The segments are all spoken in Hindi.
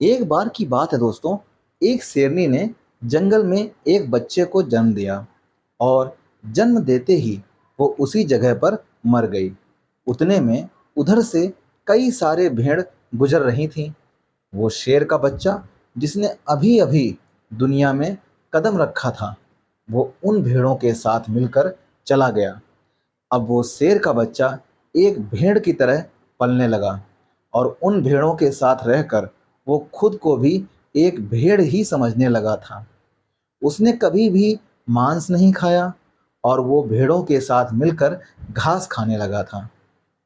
एक बार की बात है दोस्तों। एक शेरनी ने जंगल में एक बच्चे को जन्म दिया और जन्म देते ही वो उसी जगह पर मर गई। उतने में उधर से कई सारे भेड़ गुजर रही थीं। वो शेर का बच्चा जिसने अभी अभी दुनिया में कदम रखा था, वो उन भेड़ों के साथ मिलकर चला गया। अब वो शेर का बच्चा एक भेड़ की तरह पलने लगा और उन भेड़ों के साथ रहकर वो खुद को भी एक भेड़ ही समझने लगा था। उसने कभी भी मांस नहीं खाया और वो भेड़ों के साथ मिलकर घास खाने लगा था।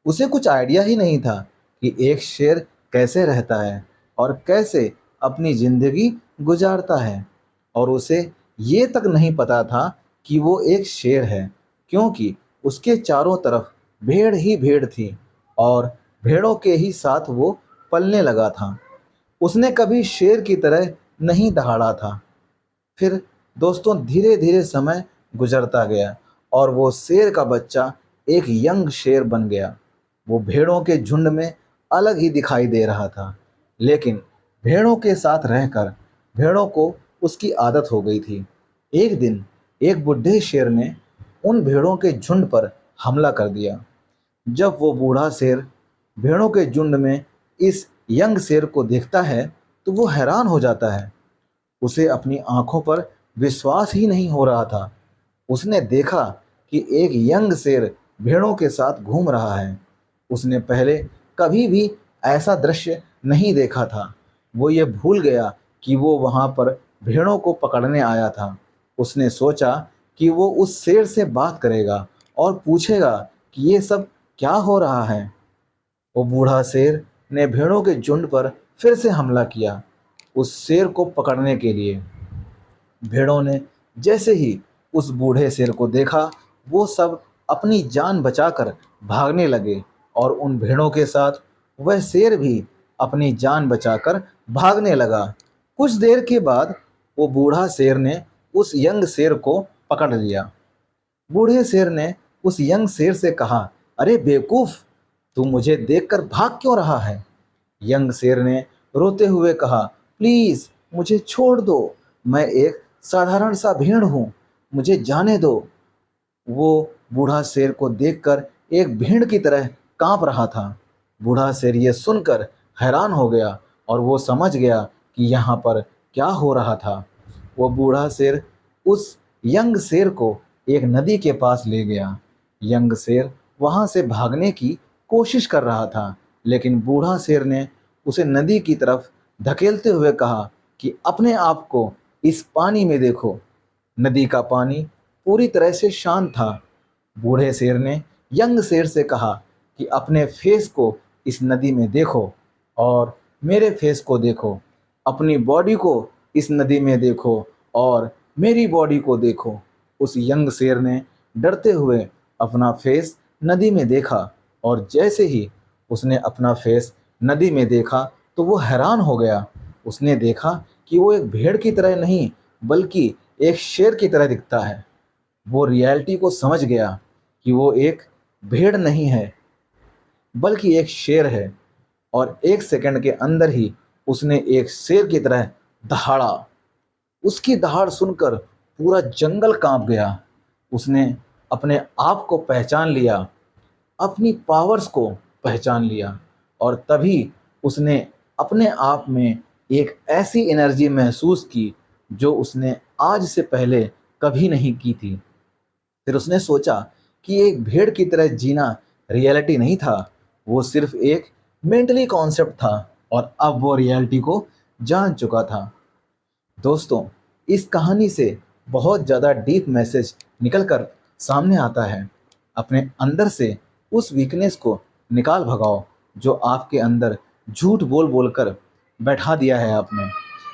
उसे कुछ आइडिया ही नहीं था कि एक शेर कैसे रहता है और कैसे अपनी जिंदगी गुजारता है। और उसे ये तक नहीं पता था कि वो एक शेर है, क्योंकि उसके चारों तरफ भेड़ ही भेड़ थी और भेड़ों के ही साथ वो पलने लगा था। उसने कभी शेर की तरह नहीं दहाड़ा था। फिर दोस्तों धीरे धीरे समय गुजरता गया और वो शेर का बच्चा एक यंग शेर बन गया। वो भेड़ों के झुंड में अलग ही दिखाई दे रहा था, लेकिन भेड़ों के साथ रहकर भेड़ों को उसकी आदत हो गई थी। एक दिन एक बुढ़े शेर ने उन भेड़ों के झुंड पर हमला कर दिया। जब वो बूढ़ा शेर भेड़ों के झुंड में इस यंग शेर को देखता है तो वो हैरान हो जाता है। उसे अपनी आंखों पर विश्वास ही नहीं हो रहा था। उसने देखा कि एक यंग शेर भेड़ों के साथ घूम रहा है। उसने पहले कभी भी ऐसा दृश्य नहीं देखा था। वो ये भूल गया कि वो वहां पर भेड़ों को पकड़ने आया था। उसने सोचा कि वो उस शेर से बात करेगा और पूछेगा कि ये सब क्या हो रहा है। वो बूढ़ा शेर ने भेड़ों के झुंड पर फिर से हमला किया उस शेर को पकड़ने के लिए। भेड़ों ने जैसे ही उस बूढ़े शेर को देखा, वो सब अपनी जान बचाकर भागने लगे और उन भेड़ों के साथ वह शेर भी अपनी जान बचाकर भागने लगा। कुछ देर के बाद वो बूढ़ा शेर ने उस यंग शेर को पकड़ लिया। बूढ़े शेर ने उस यंग शेर से कहा, अरे बेवकूफ, तू मुझे देखकर भाग क्यों रहा है? यंग शेर ने रोते हुए कहा, प्लीज मुझे छोड़ दो, मैं एक साधारण सा भेड़ हूँ, मुझे जाने दो। वो बूढ़ा शेर को देखकर एक भेड़ की तरह कांप रहा था। बूढ़ा शेर ये सुनकर हैरान हो गया और वो समझ गया कि यहाँ पर क्या हो रहा था। वो बूढ़ा शेर उस यंग शेर को एक नदी के पास ले गया। यंग शेर वहां से भागने की कोशिश कर रहा था, लेकिन बूढ़ा शेर ने उसे नदी की तरफ धकेलते हुए कहा कि अपने आप को इस पानी में देखो। नदी का पानी पूरी तरह से शांत था। बूढ़े शेर ने यंग शेर से कहा कि अपने फेस को इस नदी में देखो और मेरे फेस को देखो, अपनी बॉडी को इस नदी में देखो और मेरी बॉडी को देखो। उस यंग शेर ने डरते हुए अपना फेस नदी में देखा और जैसे ही उसने अपना फेस नदी में देखा तो वो हैरान हो गया। उसने देखा कि वो एक भेड़ की तरह नहीं बल्कि एक शेर की तरह दिखता है। वो रियलिटी को समझ गया कि वो एक भेड़ नहीं है बल्कि एक शेर है। और एक सेकंड के अंदर ही उसने एक शेर की तरह दहाड़ा। उसकी दहाड़ सुनकर पूरा जंगल कांप गया। उसने अपने आप को पहचान लिया, अपनी पावर्स को पहचान लिया और तभी उसने अपने आप में एक ऐसी एनर्जी महसूस की जो उसने आज से पहले कभी नहीं की थी। फिर उसने सोचा कि एक भेड़ की तरह जीना रियलिटी नहीं था, वो सिर्फ एक मेंटली कॉन्सेप्ट था और अब वो रियलिटी को जान चुका था। दोस्तों, इस कहानी से बहुत ज़्यादा डीप मैसेज निकल कर सामने आता है। अपने अंदर से उस वीकनेस को निकाल भगाओ जो आपके अंदर झूठ बोल बोल कर बैठा दिया है आपने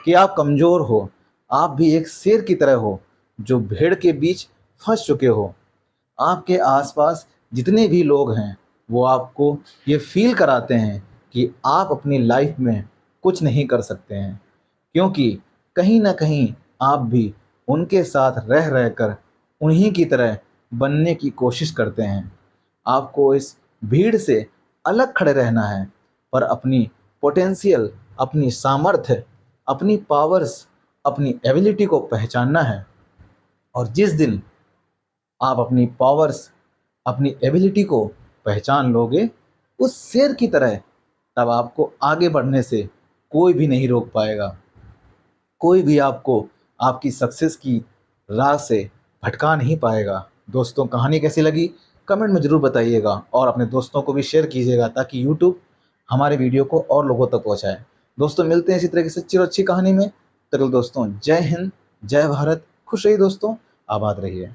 कि आप कमज़ोर हो। आप भी एक शेर की तरह हो जो भेड़ के बीच फंस चुके हो। आपके आसपास जितने भी लोग हैं वो आपको ये फील कराते हैं कि आप अपनी लाइफ में कुछ नहीं कर सकते हैं, क्योंकि कहीं ना कहीं आप भी उनके साथ रह रहकर उन्हीं की तरह बनने की कोशिश करते हैं। आपको इस भीड़ से अलग खड़े रहना है, पर अपनी पोटेंशियल अपनी सामर्थ्य, अपनी पावर्स, अपनी एबिलिटी को पहचानना है। और जिस दिन आप अपनी पावर्स, अपनी एबिलिटी को पहचान लोगे उस शेर की तरह, तब आपको आगे बढ़ने से कोई भी नहीं रोक पाएगा। कोई भी आपको आपकी सक्सेस की राह से भटका नहीं पाएगा। दोस्तों, कहानी कैसी लगी कमेंट में ज़रूर बताइएगा और अपने दोस्तों को भी शेयर कीजिएगा ताकि यूट्यूब हमारे वीडियो को और लोगों तक पहुंचाए। दोस्तों, मिलते हैं इसी तरह की सच्ची और अच्छी कहानी में। तब तक दोस्तों, जय हिंद, जय भारत, खुश रहिए दोस्तों, आबाद रहिए।